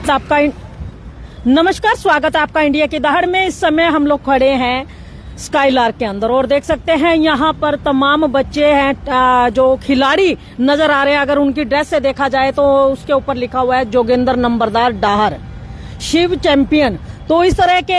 आपका नमस्कार, स्वागत है आपका इंडिया की दहाड़ में। इस समय हम लोग खड़े हैं स्काईलार्क के अंदर और देख सकते हैं यहाँ पर तमाम बच्चे हैं जो खिलाड़ी नजर आ रहे हैं। अगर उनकी ड्रेस से देखा जाए तो उसके ऊपर लिखा हुआ है जोगिंदर नंबरदार डाहर शिव चैंपियन। तो इस तरह के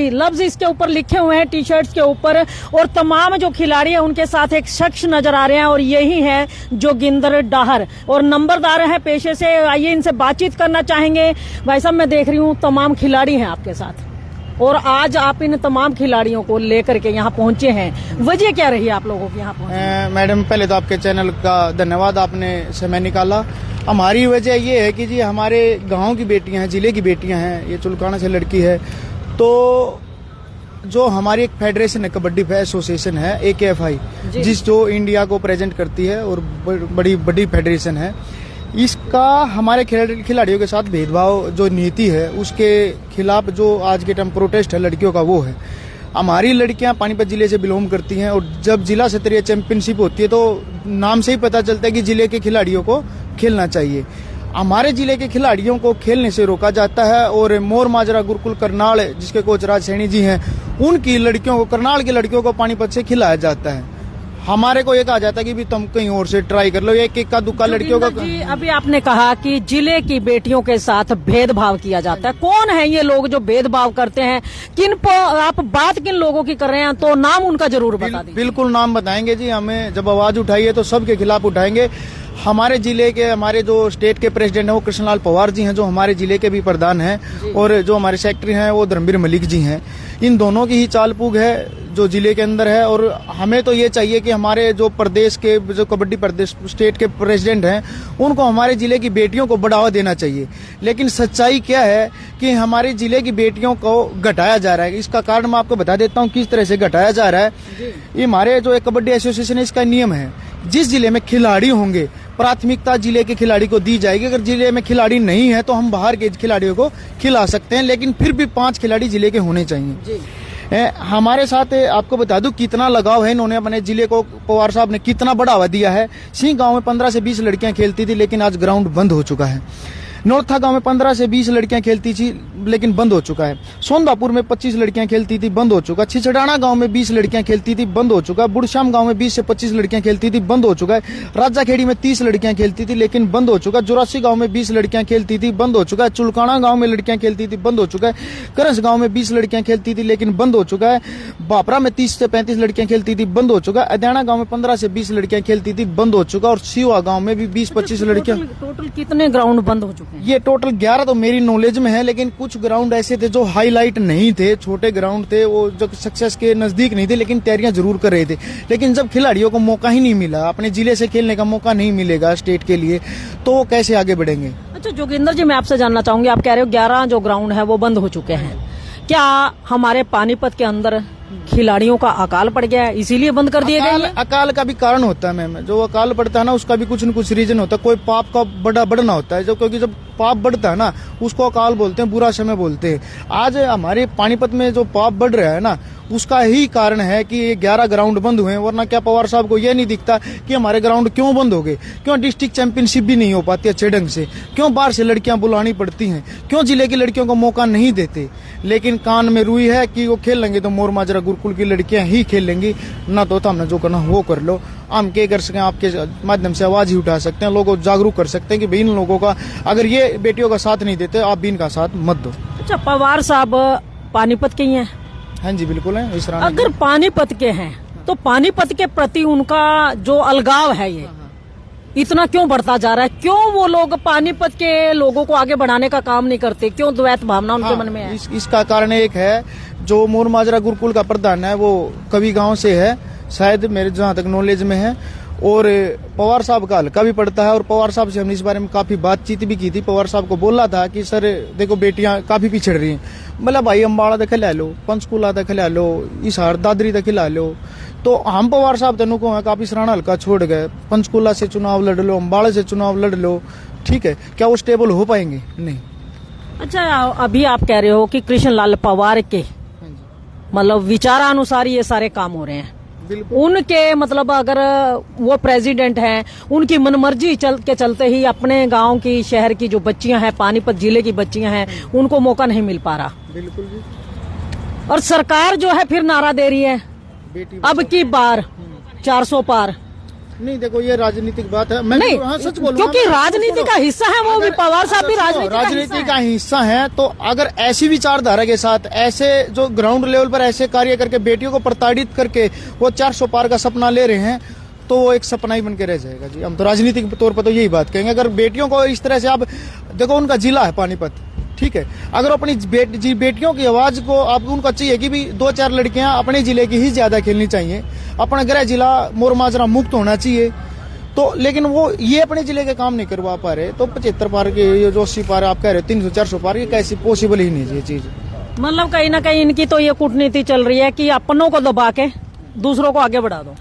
लफ्ज इसके ऊपर लिखे हुए हैं टी शर्ट्स के ऊपर। और तमाम जो खिलाड़ी हैं उनके साथ एक शख्स नजर आ रहे हैं और यही है जोगिंदर डाहर और नंबरदार है पेशे से। आइए इनसे बातचीत करना चाहेंगे। भाई साहब, मैं देख रही हूँ तमाम खिलाड़ी हैं आपके साथ और आज आप इन तमाम खिलाड़ियों को लेकर के यहाँ पहुंचे हैं, वजह क्या रही आप लोगों की यहाँ पहुंचे? मैडम, पहले तो आपके चैनल का धन्यवाद, आपने समय निकाला। हमारी वजह ये है कि जी हमारे गांव की बेटियां हैं, जिले की बेटियां हैं, ये चुलकाना से लड़की है। तो जो हमारी एक फेडरेशन है, कबड्डी एसोसिएशन है AKFI, जिस जो इंडिया को प्रेजेंट करती है और बड़ी बड़ी फेडरेशन है, इसका हमारे खिलाड़ियों के साथ भेदभाव जो नीति है उसके खिलाफ जो आज के टाइम प्रोटेस्ट है लड़कियों का, वो है। हमारी लड़कियां पानीपत जिले से बिलोंग करती हैं और जब जिला स्तरीय चैंपियनशिप होती है तो नाम से ही पता चलता है कि जिले के खिलाड़ियों को खेलना चाहिए। हमारे जिले के खिलाड़ियों को खेलने से रोका जाता है और मोर माजरा गुरुकुल करनाल, जिसके कोच राज सैनी जी हैं, उनकी लड़कियों को, करनाल की लड़कियों को पानीपत से खिलाया जाता है। हमारे को ये कहा जाता है कि भी तुम कहीं और से ट्राई कर लो, एक का दुक्का लड़कियों का। जी, अभी आपने कहा कि जिले की बेटियों के साथ भेदभाव किया जाता है। कौन है ये लोग जो भेदभाव करते हैं? आप बात किन लोगों की कर रहे हैं? तो नाम उनका जरूर बता दीजिए। बिल्कुल नाम बताएंगे जी। हमें जब आवाज उठाई है तो सबके खिलाफ उठाएंगे। हमारे जिले के, हमारे जो स्टेट के प्रेसिडेंट हैं वो कृष्णलाल पवार जी हैं, जो हमारे जिले के भी प्रधान हैं, और जो हमारे सेक्रेटरी हैं वो धर्मवीर मलिक जी हैं। इन दोनों की ही चाल पूग है जो जिले के अंदर है। और हमें तो ये चाहिए कि हमारे जो प्रदेश के, जो कबड्डी प्रदेश स्टेट के प्रेसिडेंट हैं, उनको हमारे जिले की बेटियों को बढ़ावा देना चाहिए। लेकिन सच्चाई क्या है कि हमारे जिले की बेटियों को घटाया जा रहा है। इसका कारण मैं आपको बता देता हूँ किस तरह से घटाया जा रहा है। ये हमारे जो एक कबड्डी एसोसिएशन है, इसका नियम है, जिस जिले में खिलाड़ी होंगे प्राथमिकता जिले के खिलाड़ी को दी जाएगी। अगर जिले में खिलाड़ी नहीं है तो हम बाहर के खिलाड़ियों को खिला सकते हैं, लेकिन फिर भी 5 खिलाड़ी जिले के होने चाहिए। हमारे साथ आपको बता दूं कितना लगाव है। इन्होंने अपने जिले को, पवार साहब ने कितना बढ़ावा दिया है। सिंह गांव में 15 से 20 लड़कियां खेलती थी, लेकिन आज ग्राउंड बंद हो चुका है। नौरथा गांव में 15 से 20 लड़कियां खेलती थी, लेकिन बंद हो चुका है। सोनदापुर में 25 लड़कियां खेलती थी, बंद हो चुका। छिछड़ाना गांव में 20 लड़कियां खेलती थी, बंद हो चुका। बुढ़श्याम गांव में 20 से 25 लड़कियां खेलती थी, बंद हो चुका है। राजाखेड़ी में 30 लड़कियां खेलती थी, लेकिन बंद हो चुका। जुरासी गांव में 20 लड़कियां खेलती थी, बंद हो चुका है। चुलकाना गांव में लड़कियां खेलती थी, बंद हो चुका है। करस गांव में 20 लड़कियां खेलती थी, लेकिन बंद हो चुका है। बापरा में 30 से 35 लड़कियां खेलती थी, बंद हो चुका है। अद्याना गांव में 15 से 20 लड़कियां खेलती थी, बंद हो चुका। और सिवा गांव में भी 20-25 लड़कियां। टोटल कितने ग्राउंड बंद हो चुके हैं? ये टोटल 11 तो मेरी नॉलेज में है, लेकिन कुछ ग्राउंड ऐसे थे जो हाईलाइट नहीं थे, छोटे ग्राउंड थे, वो जो सक्सेस के नजदीक नहीं थे, लेकिन तैयारियां जरूर कर रहे थे। लेकिन जब खिलाड़ियों को मौका ही नहीं मिला, अपने जिले से खेलने का मौका नहीं मिलेगा स्टेट के लिए, तो वो कैसे आगे बढ़ेंगे? अच्छा जोगिंदर जी, मैं आपसे जानना चाहूंगी, आप कह रहे हो 11 जो ग्राउंड है वो बंद हो चुके हैं। क्या हमारे पानीपत के अंदर खिलाड़ियों का अकाल पड़ गया है, इसीलिए बंद कर दिए गए? अकाल का भी कारण होता है मैम। जो अकाल पड़ता है ना, उसका भी कुछ न कुछ रीजन होता है। कोई पाप का बढ़ना होता है, क्योंकि जब पाप बढ़ता है ना, उसको अकाल बोलते हैं, बुरा समय बोलते हैं। आज हमारे पानीपत में जो पाप बढ़ रहा है ना, उसका ही कारण है कि ये 11 ग्राउंड बंद हुए। वरना क्या पवार साहब को ये नहीं दिखता कि हमारे ग्राउंड क्यों बंद हो गए? क्यों डिस्ट्रिक्ट चैंपियनशिप भी नहीं हो पाती अच्छे ढंग से? क्यों बाहर से लड़कियां बुलानी पड़ती हैं? क्यों जिले की लड़कियों को मौका नहीं देते? लेकिन कान में रुई है कि वो खेल लेंगे तो मोर माजरा गुरुकुल की लड़कियां ही खेल लेंगी, ना तो हमने जो करना वो कर लो। हम क्या कर सकें? आपके माध्यम से आवाज ही उठा सकते हैं, लोगों को जागरूक कर सकते हैं कि भाई इन लोगों का, अगर ये बेटियों का साथ नहीं देते, आप भी इनका साथ मत दो। अच्छा, पवार साहब पानीपत के ही हैं? हाँ जी, बिल्कुल है। इस अगर पानीपत के हैं तो पानीपत के प्रति उनका जो अलगाव है ये इतना क्यों बढ़ता जा रहा है? क्यों वो लोग पानीपत के लोगों को आगे बढ़ाने का काम नहीं करते? क्यों द्वैत भावना उनके मन में है? इसका कारण एक है, जो मोर माजरा गुरुकुल का प्रधान है वो कवि गांव से है, शायद मेरे जहां तक नॉलेज में है। और पवार साहब का हल्का भी पड़ता है। और पवार साहब से हमने इस बारे में काफी बातचीत भी की थी। पवार साहब को बोला था कि सर देखो बेटियां काफी पिछड़ रही हैं। बोला भाई अम्बाड़ा तक खिला लो, पंचकूला तक खिला लो, हिसार दादरी तक खिला लो। तो हम पवार साहब तेनों को काफी सराहना हल्का छोड़ गए। पंचकूला से चुनाव लड़ लो, अम्बाड़ा से चुनाव लड़ लो, ठीक है, क्या वो स्टेबल हो पाएंगे? नहीं। अच्छा, अभी आप कह रहे हो कि कृष्णलाल पवार के मतलब विचारानुसार ये सारे काम हो रहे हैं, बिल्कुल। उनके मतलब अगर वो प्रेसिडेंट हैं, उनकी मनमर्जी चलते ही अपने गांव की, शहर की जो बच्चियां हैं, पानीपत जिले की बच्चियां हैं, उनको मौका नहीं मिल पा रहा। बिल्कुल जी। और सरकार जो है फिर नारा दे रही है बेटी अब की बार 400 पार। नहीं, देखो ये राजनीतिक बात है। मैं नहीं, हाँ, सच बोलूं, क्योंकि राजनीति का हिस्सा है वो भी, पवार साहब भी राजनीति का हिस्सा है। तो अगर ऐसी विचारधारा के साथ, ऐसे जो ग्राउंड लेवल पर ऐसे कार्य करके बेटियों को प्रताड़ित करके वो 400 पार का सपना ले रहे हैं, तो वो एक सपना ही बन के रह जाएगा जी। हम तो राजनीतिक तौर पर तो यही बात कहेंगे। अगर बेटियों को इस तरह से, आप देखो उनका जिला है पानीपत, ठीक है, अगर अपनी बेटियों की आवाज को आप, उनको चाहिए कि भी 2-4 लड़कियां अपने जिले की ही ज्यादा खेलनी चाहिए, अपना गृह जिला मोरमाजरा मुक्त होना चाहिए, तो लेकिन वो ये अपने जिले के काम नहीं करवा पा रहे। तो 75 पार के, ये जो 80 पार आप कह रहे हो, 300-400 पार, ये कैसी पॉसिबल ही नहीं है ये चीज। मतलब कहीं ना कहीं इनकी तो ये कूटनीति चल रही है कि अपनों को दबा के दूसरों को आगे बढ़ा दो।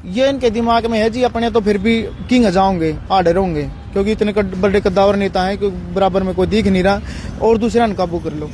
ये इनके दिमाग में है जी। अपने तो फिर भी किंग जाओगे, आड़े रहोगे, क्योंकि इतने बड़े कद्दावर नेता हैं कि बराबर में कोई दिख नहीं रहा, और दूसरा न काबू कर लो,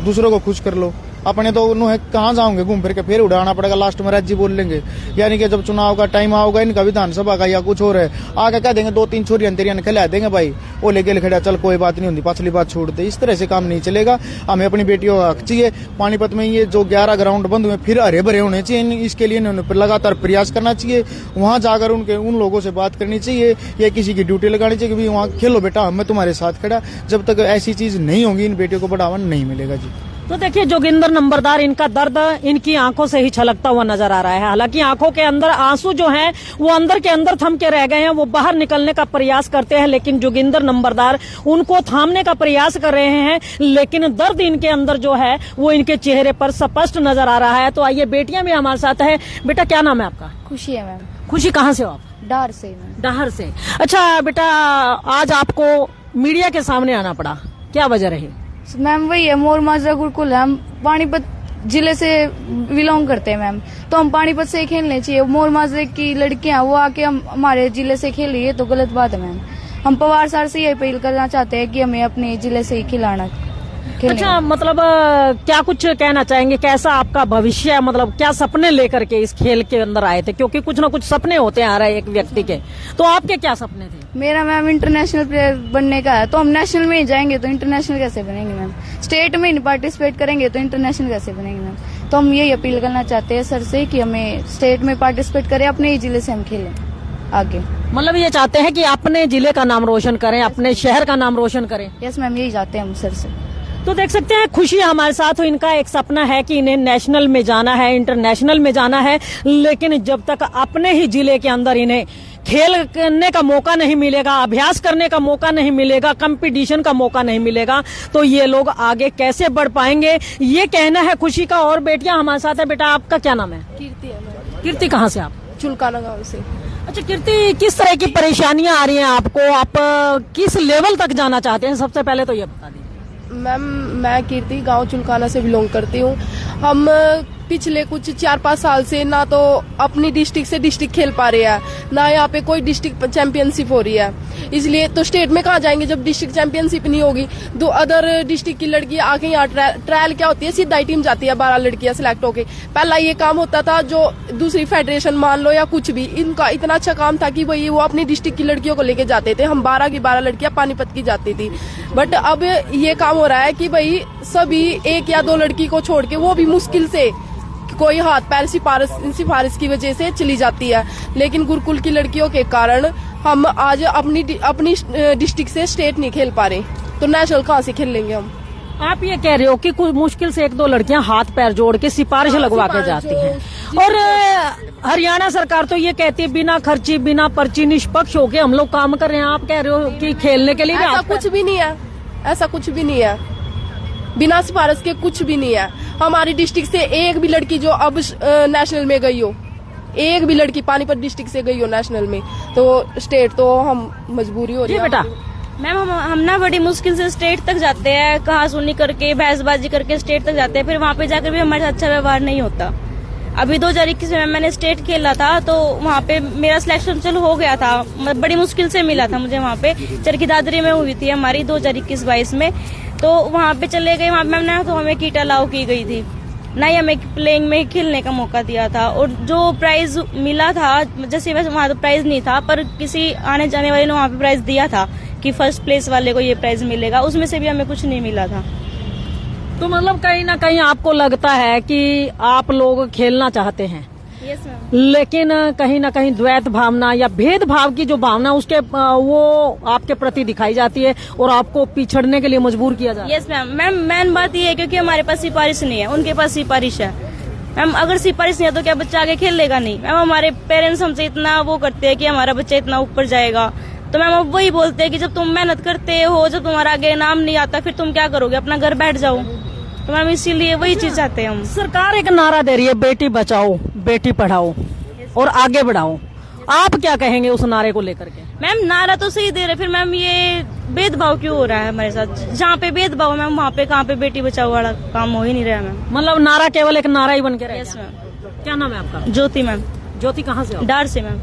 दूसरों को खुश कर लो। अपने तो उन्हें कहाँ जाओगे, घूम फिर के फिर उड़ाना पड़ेगा, लास्ट में राज्य बोल लेंगे। यानी कि जब चुनाव का टाइम आओगा, इनका विधानसभा का या कुछ और है, आगे कह देंगे 2-3 छोरी अंतरिया खिला देंगे, भाई वो लेके खड़ा, चल कोई बात नहीं होती, पाछली बात छोड़ दे। इस तरह से काम नहीं चलेगा। हमें अपनी बेटियों का हक चाहिए। पानीपत में ये जो 11 ग्राउंड बंद हुए फिर हरे भरे होने चाहिए, इसके लिए इन्होंने लगातार प्रयास करना चाहिए। वहां जाकर उन लोगों से बात करनी चाहिए, या किसी की ड्यूटी लगानी चाहिए कि वहाँ खेलो बेटा, मैं तुम्हारे साथ खड़ा। जब तक ऐसी चीज नहीं होगी, इन बेटियों को बढ़ावा नहीं मिलेगा जी। तो देखिए जोगिंदर नंबरदार, इनका दर्द इनकी आंखों से ही छलकता हुआ नजर आ रहा है। हालांकि आंखों के अंदर आंसू जो हैं वो अंदर के अंदर थम के रह गए हैं, वो बाहर निकलने का प्रयास करते हैं, लेकिन जोगिंदर नंबरदार उनको थामने का प्रयास कर रहे हैं, लेकिन दर्द इनके अंदर जो है वो इनके चेहरे पर स्पष्ट नजर आ रहा है। तो आइए, बेटियां भी हमारे साथ है। बेटा क्या नाम है आपका? खुशी है मैम। खुशी, कहाँ से हो आप? डार से मैम। डहर से। अच्छा बेटा, आज आपको मीडिया के सामने आना पड़ा, क्या वजह रही? मैम वही है, मोरमाजरा गुरुकुल है, हम पानीपत जिले से बिलोंग करते हैं मैम, तो हम पानीपत से ही खेलने चाहिए। मोरमाजरे की लड़कियां वो आके हमारे जिले से खेल रही है, तो गलत बात है मैम। हम पवार सर से ये अपील करना चाहते हैं कि हमें अपने जिले से ही खिलाना। अच्छा, मतलब क्या कुछ कहना चाहेंगे, कैसा आपका भविष्य है, मतलब क्या सपने लेकर के इस खेल के अंदर आए थे? क्योंकि कुछ ना कुछ सपने होते आ रहे हैं एक व्यक्ति के, तो आपके क्या सपने थे? मेरा मैम इंटरनेशनल प्लेयर बनने का है, तो हम नेशनल में ही जाएंगे तो इंटरनेशनल कैसे बनेंगे मैम? स्टेट में ही पार्टिसिपेट करेंगे तो इंटरनेशनल कैसे बनेंगे मैम? तो हम यही अपील करना चाहते हैं सर से कि हमें स्टेट में पार्टिसिपेट करें, अपने ही जिले से हम खेलें आगे। मतलब ये चाहते हैं कि अपने जिले का नाम रोशन करें, अपने शहर का नाम रोशन करें। यस मैम, यही चाहते हैं हम सर से। तो देख सकते हैं, खुशी हमारे साथ हो। इनका एक सपना है कि इन्हें नेशनल में जाना है, इंटरनेशनल में जाना है, लेकिन जब तक अपने ही जिले के अंदर इन्हें खेल करने का मौका नहीं मिलेगा, अभ्यास करने का मौका नहीं मिलेगा, कंपटीशन का मौका नहीं मिलेगा, तो ये लोग आगे कैसे बढ़ पाएंगे, ये कहना है खुशी का। और बेटियां हमारे साथ है। बेटा आपका क्या नाम है? कीर्ति है मैम। कीर्ति, कहाँ से आप? चुलकाना गांव से। अच्छा कीर्ति, किस तरह की परेशानियां आ रही हैं आपको? आप किस लेवल तक जाना चाहते हैं? सबसे पहले तो ये बता दीजिए। मैम मैं कीर्ति गांव चुलकाना से बिलोंग करती हूँ। हम पिछले कुछ 4-5 साल से ना तो अपनी डिस्ट्रिक्ट से डिस्ट्रिक्ट खेल पा रहे हैं, ना यहाँ पे कोई डिस्ट्रिक्ट चैंपियनशिप हो रही है। इसलिए तो स्टेट में कहाँ जाएंगे जब डिस्ट्रिक्ट चैंपियनशिप नहीं होगी। दो अदर डिस्ट्रिक्ट की लड़कियां आके यहाँ ट्रायल क्या होती है, सीधा ही टीम जाती है, 12 लड़कियां सिलेक्ट होके। पहला ये काम होता था, जो दूसरी फेडरेशन मान लो या कुछ भी, इनका इतना अच्छा काम था कि भाई वो अपनी डिस्ट्रिक्ट की लड़कियों को लेके जाते थे। हम 12 की 12 लड़कियां पानीपत की जाती थी। बट अब ये काम हो रहा है कि भाई सभी 1 या 2 लड़की को छोड़ के, वो भी मुश्किल से कोई हाथ पैर सिफारिश की वजह से चली जाती है। लेकिन गुरुकुल की लड़कियों के कारण हम आज अपनी डिस्ट्रिक्ट से स्टेट नहीं खेल पा रहे, तो नेशनल कहाँ से खेल लेंगे हम? आप ये कह रहे हो कि कुछ मुश्किल से 1-2 लड़कियां हाथ पैर जोड़ के सिफारिश लगवा के जाती हैं, और हरियाणा सरकार तो ये कहती है बिना खर्ची बिना पर्ची निष्पक्ष होके हम लोग काम कर रहे हैं। आप कह रहे हो कि खेलने के लिए भी ऐसा कुछ भी नहीं है, ऐसा कुछ भी नहीं है, बिना सिफारिश के कुछ भी नहीं है। हमारी डिस्ट्रिक्ट से एक भी लड़की जो अब नेशनल में गई हो, एक भी लड़की पानीपत डिस्ट्रिक्ट से गई हो नेशनल में, तो स्टेट तो हम मजबूरी हो रही है। बेटा मैम हम ना बड़ी मुश्किल से स्टेट तक जाते हैं, कहा सुनी करके भैंसबाजी करके स्टेट तक जाते हैं, फिर वहाँ पे जाकर भी हमारे साथ अच्छा व्यवहार नहीं होता। अभी 2021 में मैंने स्टेट खेला था, तो वहाँ पे मेरा सिलेक्शन चलो हो गया था, बड़ी मुश्किल से मिला था मुझे। वहाँ पे चरखी दादरी में हुई थी हमारी 2021-22 में, तो वहाँ पे चले गए। वहाँ पे मैम तो हमें किट अलाउ की गई थी, ना ही हमें प्लेइंग में खेलने का मौका दिया था। और जो प्राइज मिला था, जैसे वैसे वहाँ तो प्राइज नहीं था, पर किसी आने जाने वाले ने वहाँ पे प्राइज दिया था कि फर्स्ट प्लेस वाले को ये प्राइज मिलेगा, उसमें से भी हमें कुछ नहीं मिला था। तो मतलब कहीं ना कहीं आपको लगता है कि आप लोग खेलना चाहते हैं, यस मैम। लेकिन कहीं ना कहीं द्वैत भावना या भेदभाव की जो भावना उसके वो आपके प्रति दिखाई जाती है और आपको पिछड़ने के लिए मजबूर किया जाता है। Yes ma'am. मैम मेन बात ये है क्योंकि हमारे पास सिफारिश नहीं है, उनके पास सिफारिश है। मैम अगर सिफारिश नहीं है तो क्या बच्चा आगे खेलेगा नहीं? मैम हमारे पेरेंट्स हमसे इतना वो करते हैं कि हमारा बच्चा इतना ऊपर जाएगा, तो मैम अब वही बोलते हैं कि जब तुम मेहनत करते हो, जब तुम्हारा आगे नाम नहीं आता, फिर तुम क्या करोगे? अपना घर बैठ जाओ। तो मैम इसीलिए वही चीज चाहते हैं हम। सरकार एक नारा दे रही है, बेटी बचाओ बेटी पढ़ाओ और आगे बढ़ाओ, आप क्या कहेंगे उस नारे को लेकर के? मैम नारा तो सही दे रहे, फिर मैम ये भेदभाव क्यों हो रहा है हमारे साथ? जहाँ पे भेदभाव मैम वहाँ पे कहाँ पे बेटी बचाओ वाला काम हो ही नहीं रहा है मैम। मतलब नारा केवल एक नारा ही बन के रह यस गया। मैम। क्या नाम है आपका? ज्योति मैम। ज्योति कहाँ से हो? डार से मैम।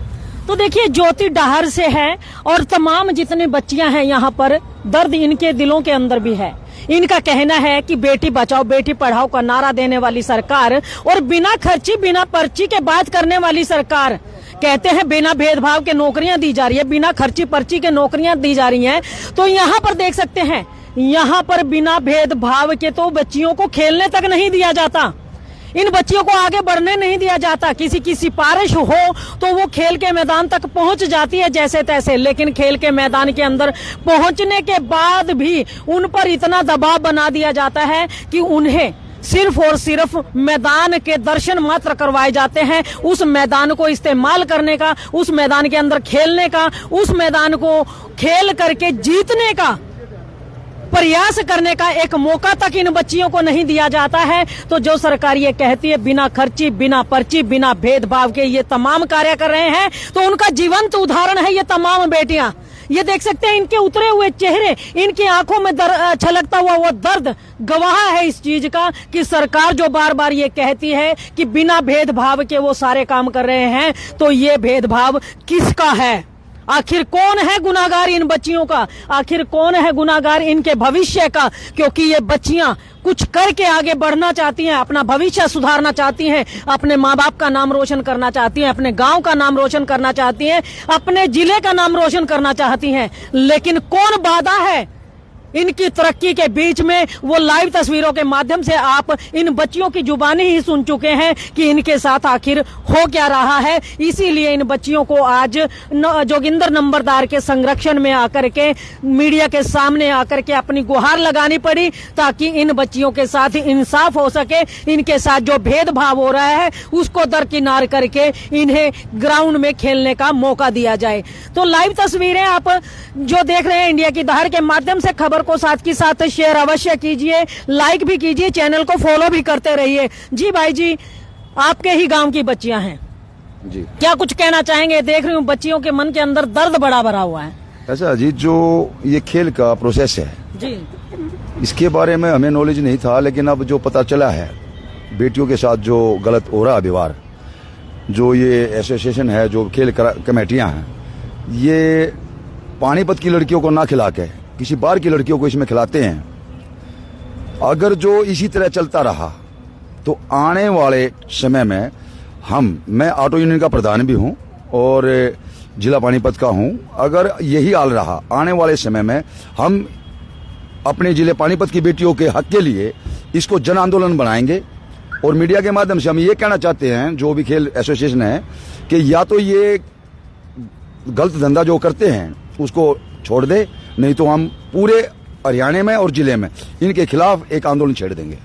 तो देखिए ज्योति डहार से है और तमाम जितनी बच्चियां हैं यहाँ पर, दर्द इनके दिलों के अंदर भी है। इनका कहना है कि बेटी बचाओ बेटी पढ़ाओ का नारा देने वाली सरकार और बिना खर्ची बिना पर्ची के बात करने वाली सरकार, कहते हैं बिना भेदभाव के नौकरियां दी जा रही है, बिना खर्ची पर्ची के नौकरियां दी जा रही हैं। तो यहाँ पर देख सकते हैं, यहाँ पर बिना भेदभाव के तो बच्चियों को खेलने तक नहीं दिया जाता, इन बच्चियों को आगे बढ़ने नहीं दिया जाता। किसी की सिफारिश हो तो वो खेल के मैदान तक पहुंच जाती है जैसे तैसे, लेकिन खेल के मैदान के अंदर पहुंचने के बाद भी उन पर इतना दबाव बना दिया जाता है कि उन्हें सिर्फ और सिर्फ मैदान के दर्शन मात्र करवाए जाते हैं। उस मैदान को इस्तेमाल करने का, उस मैदान के अंदर खेलने का, उस मैदान को खेल करके जीतने का प्रयास करने का एक मौका तक इन बच्चियों को नहीं दिया जाता है। तो जो सरकार ये कहती है बिना खर्ची बिना पर्ची बिना भेदभाव के ये तमाम कार्य कर रहे हैं, तो उनका जीवंत उदाहरण है ये तमाम बेटियां। ये देख सकते हैं इनके उतरे हुए चेहरे, इनकी आंखों में छलकता हुआ वो दर्द गवाह है इस चीज का कि सरकार जो बार बार ये कहती है कि बिना भेदभाव के वो सारे काम कर रहे हैं, तो ये भेदभाव किसका है? आखिर कौन है गुनाहगार इन बच्चियों का? आखिर कौन है गुनाहगार इनके भविष्य का? क्योंकि ये बच्चियां कुछ करके आगे बढ़ना चाहती हैं, अपना भविष्य सुधारना चाहती हैं, अपने माँ बाप का नाम रोशन करना चाहती हैं, अपने गांव का नाम रोशन करना चाहती हैं, अपने जिले का नाम रोशन करना चाहती हैं। लेकिन कौन बाधा है इनकी तरक्की के बीच में? वो लाइव तस्वीरों के माध्यम से आप इन बच्चियों की जुबानी ही सुन चुके हैं कि इनके साथ आखिर हो क्या रहा है। इसीलिए इन बच्चियों को आज जोगिंदर नंबरदार के संरक्षण में आकर के, मीडिया के सामने आकर के अपनी गुहार लगानी पड़ी, ताकि इन बच्चियों के साथ इंसाफ हो सके, इनके साथ जो भेदभाव हो रहा है उसको दरकिनार करके इन्हें ग्राउंड में खेलने का मौका दिया जाए। तो लाइव तस्वीरें आप जो देख रहे हैं इंडिया की दहाड़ के माध्यम से, खबर को साथ की साथ शेयर अवश्य कीजिए, लाइक भी कीजिए, चैनल को फॉलो भी करते रहिए। जी भाई जी, आपके ही गांव की बच्चियां हैं जी, क्या कुछ कहना चाहेंगे? देख रही हूँ बच्चियों के मन के अंदर दर्द बड़ा भरा हुआ है। ऐसा अजीत, जो ये खेल का प्रोसेस है जी, इसके बारे में हमें नॉलेज नहीं था, लेकिन अब जो पता चला है बेटियों के साथ जो गलत हो रहा है व्यवहार, जो ये एसोसिएशन है, जो खेल कमेटियां हैं, ये पानीपत की लड़कियों को ना खिला के किसी बाहर की लड़कियों को इसमें खिलाते हैं। अगर जो इसी तरह चलता रहा तो आने वाले समय में मैं ऑटो यूनियन का प्रधान भी हूं और जिला पानीपत का हूं, अगर यही हाल रहा आने वाले समय में हम अपने जिले पानीपत की बेटियों के हक के लिए इसको जन आंदोलन बनाएंगे। और मीडिया के माध्यम से हम ये कहना चाहते हैं जो भी खेल एसोसिएशन है कि या तो ये गलत धंधा जो करते हैं उसको छोड़ दे, नहीं तो हम पूरे हरियाणा में और जिले में इनके खिलाफ एक आंदोलन छेड़ देंगे।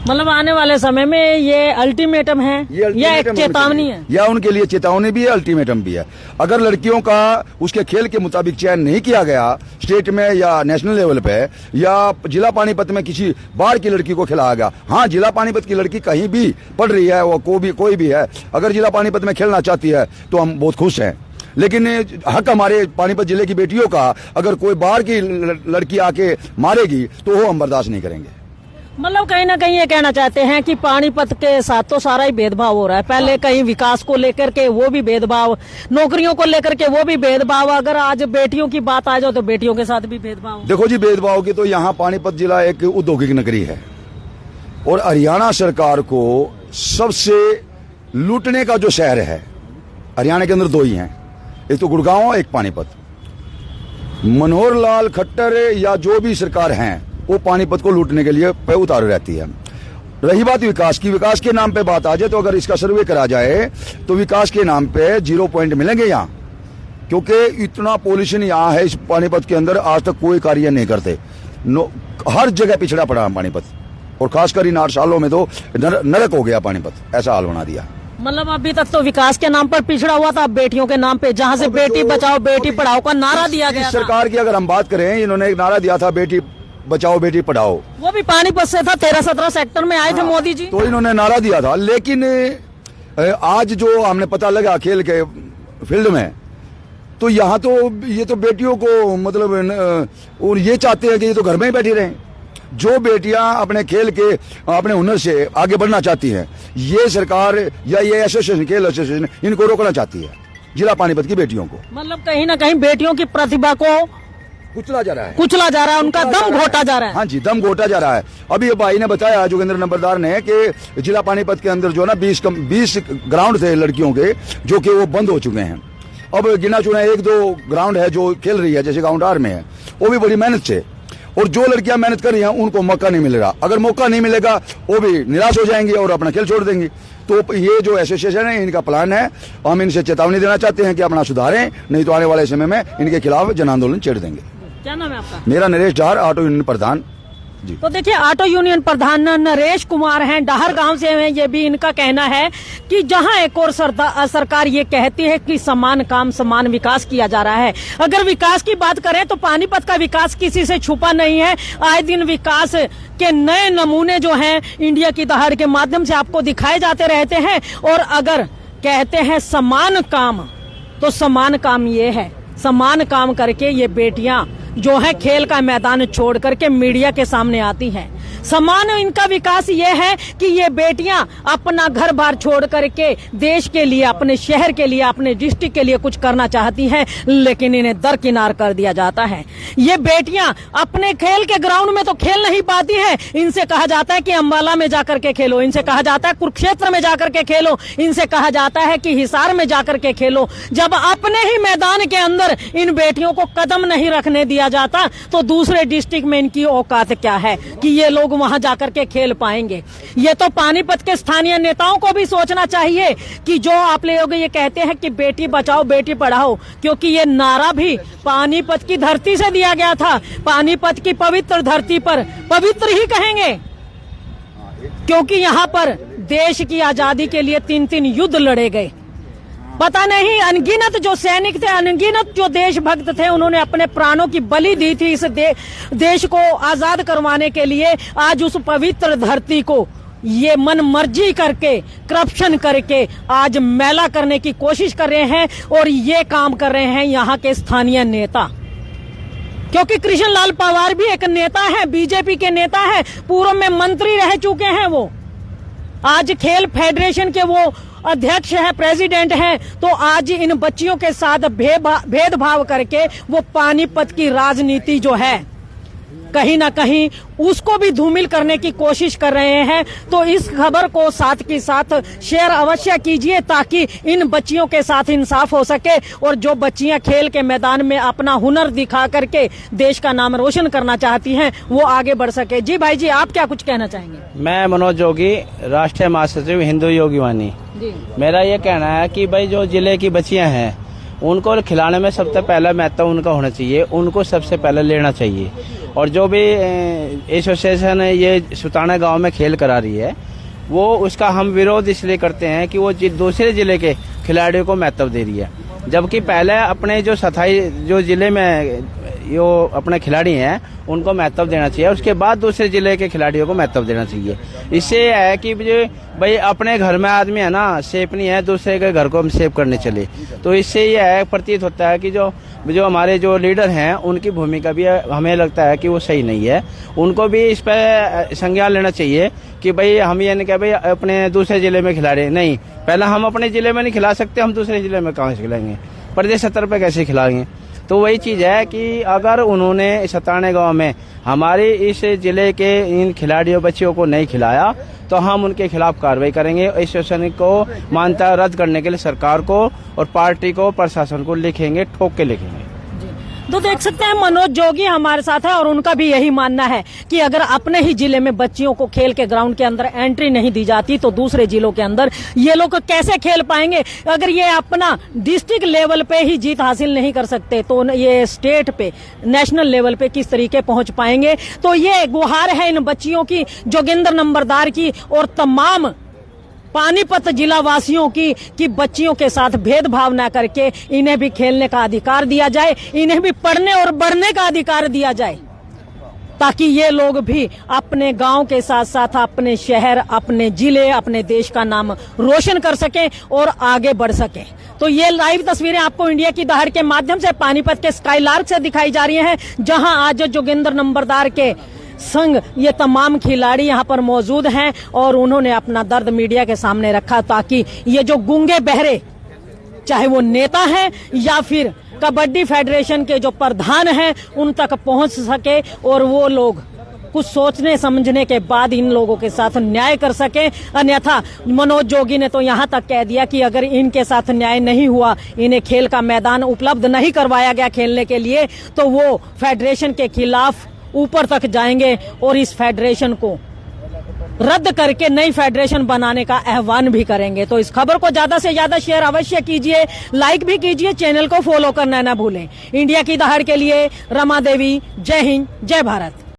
मतलब आने वाले समय में ये अल्टीमेटम है या एक चेतावनी है? या उनके लिए चेतावनी भी है, अल्टीमेटम भी है। अगर लड़कियों का उसके खेल के मुताबिक चयन नहीं किया गया स्टेट में या नेशनल लेवल पे या जिला पानीपत में किसी बाहर की लड़की को खिलाया गया, हाँ जिला पानीपत की लड़की कहीं भी पढ़ रही है, वो कोई भी है, अगर जिला पानीपत में खेलना चाहती है तो हम बहुत खुश हैं। लेकिन हक हमारे पानीपत जिले की बेटियों का अगर कोई बाहर की लड़की आके मारेगी तो वो हम बर्दाश्त नहीं करेंगे। मतलब कहीं ना कहीं ये कहना चाहते हैं कि पानीपत के साथ तो सारा ही भेदभाव हो रहा है। पहले कहीं विकास को लेकर के वो भी भेदभाव, नौकरियों को लेकर के वो भी भेदभाव, अगर आज बेटियों की बात आ जाओ तो बेटियों के साथ भी भेदभाव। देखो जी, भेदभाव की तो यहाँ पानीपत जिला एक औद्योगिक नगरी है। और हरियाणा सरकार को सबसे लूटने का जो शहर है, हरियाणा के अंदर दो ही हैं, एक तो गुड़गांव, एक पानीपत। मनोहर लाल खट्टर या जो भी सरकार हैं वो पानीपत को लूटने के लिए पे उतारू रहती है। रही बात विकास की, विकास के नाम पे बात आ जाए तो अगर इसका सर्वे करा जाए तो विकास के नाम पे 0 पॉइंट मिलेंगे यहाँ, क्योंकि इतना पॉल्यूशन यहाँ है इस पानीपत के अंदर, आज तक कोई कार्य नहीं करते। हर जगह पिछड़ा पड़ा है पानीपत, और खासकर इन 8 सालों में तो नरक हो गया पानीपत, ऐसा हाल बना दिया। मतलब अभी तक तो विकास के नाम पर पिछड़ा हुआ था, अब बेटियों के नाम पे जहाँ से बेटी बचाओ बेटी पढ़ाओ का नारा दिया गया था। सरकार की अगर हम बात करें, इन्होंने एक नारा दिया था बेटी बचाओ बेटी पढ़ाओ, वो भी पानीपत से था, 13-17 सेक्टर में आए थे मोदी जी। तो इन्होंने नारा दिया था। लेकिन आज जो हमने पता लगा खेल के फील्ड में, तो यहाँ तो ये तो बेटियों को मतलब और ये चाहते हैं कि ये तो घर में ही बैठी रहें। जो बेटियां अपने खेल के अपने हुनर से आगे बढ़ना चाहती हैं, ये सरकार या ये एसोसिएशन, खेल एसोसिएशन, इनको रोकना चाहती है, जिला पानीपत की बेटियों को। मतलब कहीं ना कहीं बेटियों की प्रतिभा को कुचला जा रहा है, उनका दम घोटा जा रहा है। हाँ जी, दम घोटा जा रहा है। अभी ये भाई ने बताया, जोगिंद्र नंबरदार ने, कि जिला पानीपत के अंदर जो ना 20 ग्राउंड थे लड़कियों के, जो कि वो बंद हो चुके हैं। अब गिना चुना 1-2 ग्राउंड है जो खेल रही है, जैसे गाउंडार में है, वो भी बड़ी मेहनत से। और जो लड़कियां मेहनत कर रही हैं उनको मौका नहीं मिलेगा। अगर मौका नहीं मिलेगा वो भी निराश हो जाएंगी और अपना खेल छोड़ देंगी। तो ये जो एसोसिएशन है, इनका प्लान है, हम इनसे चेतावनी देना चाहते हैं कि अपना सुधारें, नहीं तो आने वाले समय में इनके खिलाफ जन आंदोलन छेड़ देंगे। क्या नाम है आपका? मेरा नरेश डाहर, ऑटो यूनियन प्रधान जी। तो देखिए, ऑटो यूनियन प्रधान नरेश कुमार हैं, डाहर गांव से हैं। ये भी इनका कहना है कि जहां एक और सरकार ये कहती है कि समान काम समान विकास किया जा रहा है, अगर विकास की बात करें तो पानीपत का विकास किसी से छुपा नहीं है। आए दिन विकास के नए नमूने जो हैं इंडिया की दहाड़ के माध्यम से आपको दिखाए जाते रहते हैं। और अगर कहते हैं समान काम, तो समान काम ये है, समान काम करके ये बेटियां जो है खेल का मैदान छोड़ करके मीडिया के सामने आती हैं। समान इनका विकास ये है कि ये बेटियां अपना घर बार छोड़ करके देश के लिए, अपने शहर के लिए, अपने डिस्ट्रिक्ट के लिए कुछ करना चाहती हैं, लेकिन इन्हें दरकिनार कर दिया जाता है। ये बेटियां अपने खेल के ग्राउंड में तो खेल नहीं पाती हैं। इनसे कहा जाता है कि अंबाला में जाकर के खेलो, इनसे कहा जाता है कुरुक्षेत्र में जाकर के खेलो, इनसे कहा जाता है कि हिसार में जाकर के खेलो। जब अपने ही मैदान के अंदर इन बेटियों को कदम नहीं रखने दिया जाता, तो दूसरे डिस्ट्रिक्ट में इनकी औकात क्या है कि ये लोग वहां जाकर के खेल पाएंगे। ये तो पानीपत के स्थानीय नेताओं को भी सोचना चाहिए कि जो आप लोग ये कहते हैं कि बेटी बचाओ बेटी पढ़ाओ, क्योंकि ये नारा भी पानीपत की धरती से दिया गया था, पानीपत की पवित्र धरती पर, पवित्र ही कहेंगे, क्योंकि यहाँ पर देश की आजादी के लिए 3-3 युद्ध लड़े गए। पता नहीं अनगिनत जो सैनिक थे, अनगिनत जो देशभक्त थे, उन्होंने अपने प्राणों की बलि दी थी इस देश को आजाद करवाने के लिए। आज उस पवित्र धरती को ये मन मर्जी करके, करप्शन करके आज मैला करने की कोशिश कर रहे हैं। और ये काम कर रहे हैं यहाँ के स्थानीय नेता, क्योंकि कृष्ण लाल पवार भी एक नेता है, बीजेपी के नेता है, पूर्व में मंत्री रह चुके हैं। वो आज खेल फेडरेशन के वो अध्यक्ष है, प्रेसिडेंट हैं। तो आज इन बच्चियों के साथ भेदभाव करके वो पानीपत की राजनीति जो है कहीं ना कहीं उसको भी धूमिल करने की कोशिश कर रहे हैं। तो इस खबर को साथ के साथ शेयर अवश्य कीजिए, ताकि इन बच्चियों के साथ इंसाफ हो सके और जो बच्चियां खेल के मैदान में अपना हुनर दिखा करके देश का नाम रोशन करना चाहती हैं, वो आगे बढ़ सके। जी भाई जी, आप क्या कुछ कहना चाहेंगे? मैं मनोज जोगी, राष्ट्रीय महासचिव हिंदू योगीवानी। मेरा ये कहना है कि भाई जो जिले की बच्चियां हैं उनको खिलाने में सबसे पहला महत्व उनका होना चाहिए, उनको सबसे पहले लेना चाहिए। और जो भी एसोसिएशन है ये सुताना गांव में खेल करा रही है, वो उसका हम विरोध इसलिए करते हैं कि वो दूसरे जिले के खिलाड़ियों को महत्व दे रही है, जबकि पहले अपने जो स्थायी जो जिले में जो अपने खिलाड़ी हैं उनको महत्व देना चाहिए, उसके बाद दूसरे जिले के खिलाड़ियों को महत्व देना चाहिए। इससे है कि भाई अपने घर में आदमी है ना, सेफ नहीं है, दूसरे के घर को हम सेफ करने चले। तो इससे ये है प्रतीत होता है कि जो हमारे जो लीडर हैं उनकी भूमिका भी हमें लगता है कि वो सही नहीं है। उनको भी इस पर संज्ञान लेना चाहिए कि भाई हम ये नहीं कह भाई अपने दूसरे जिले में खिला रहे, नहीं, पहले हम अपने जिले में नहीं खिला सकते, हम दूसरे जिले में कहाँ से खिलाएंगे, प्रदेश स्तर पर कैसे खिलाएंगे। तो वही चीज है कि अगर उन्होंने सताने गांव में हमारे इस जिले के इन खिलाड़ियों बच्चियों को नहीं खिलाया तो हम उनके खिलाफ कार्रवाई करेंगे। एसोसिएशन को मान्यता रद्द करने के लिए सरकार को और पार्टी को प्रशासन को लिखेंगे, ठोक के लिखेंगे। तो देख सकते हैं मनोज जोगी हमारे साथ है और उनका भी यही मानना है कि अगर अपने ही जिले में बच्चियों को खेल के ग्राउंड के अंदर एंट्री नहीं दी जाती तो दूसरे जिलों के अंदर ये लोग कैसे खेल पाएंगे। अगर ये अपना डिस्ट्रिक्ट लेवल पे ही जीत हासिल नहीं कर सकते तो ये स्टेट पे, नेशनल लेवल पे किस तरीके पहुंच पाएंगे। तो ये गुहार है इन बच्चियों की, जोगिंदर नंबरदार की और तमाम पानीपत जिला वासियों की कि बच्चियों के साथ भेदभाव न करके इन्हें भी खेलने का अधिकार दिया जाए, इन्हें भी पढ़ने और बढ़ने का अधिकार दिया जाए, ताकि ये लोग भी अपने गांव के साथ साथ अपने शहर, अपने जिले, अपने देश का नाम रोशन कर सकें और आगे बढ़ सकें। तो ये लाइव तस्वीरें आपको इंडिया की दहाड़ के माध्यम से पानीपत के स्काईलार्क से दिखाई जा रही हैं, जहां आज जोगिंदर नंबरदार के संग ये तमाम खिलाड़ी यहाँ पर मौजूद हैं और उन्होंने अपना दर्द मीडिया के सामने रखा ताकि ये जो गूंगे बहरे, चाहे वो नेता हैं या फिर कबड्डी फेडरेशन के जो प्रधान हैं, उन तक पहुंच सके और वो लोग कुछ सोचने समझने के बाद इन लोगों के साथ न्याय कर सके। अन्यथा मनोज जोगी ने तो यहाँ तक कह दिया कि अगर इनके साथ न्याय नहीं हुआ, इन्हें खेल का मैदान उपलब्ध नहीं करवाया गया खेलने के लिए, तो वो फेडरेशन के खिलाफ ऊपर तक जाएंगे और इस फेडरेशन को रद्द करके नई फेडरेशन बनाने का आह्वान भी करेंगे। तो इस खबर को ज्यादा से ज्यादा शेयर अवश्य कीजिए, लाइक भी कीजिए, चैनल को फॉलो करना न भूलें। इंडिया की दहाड़ के लिए रमा देवी, जय हिंद, जय भारत।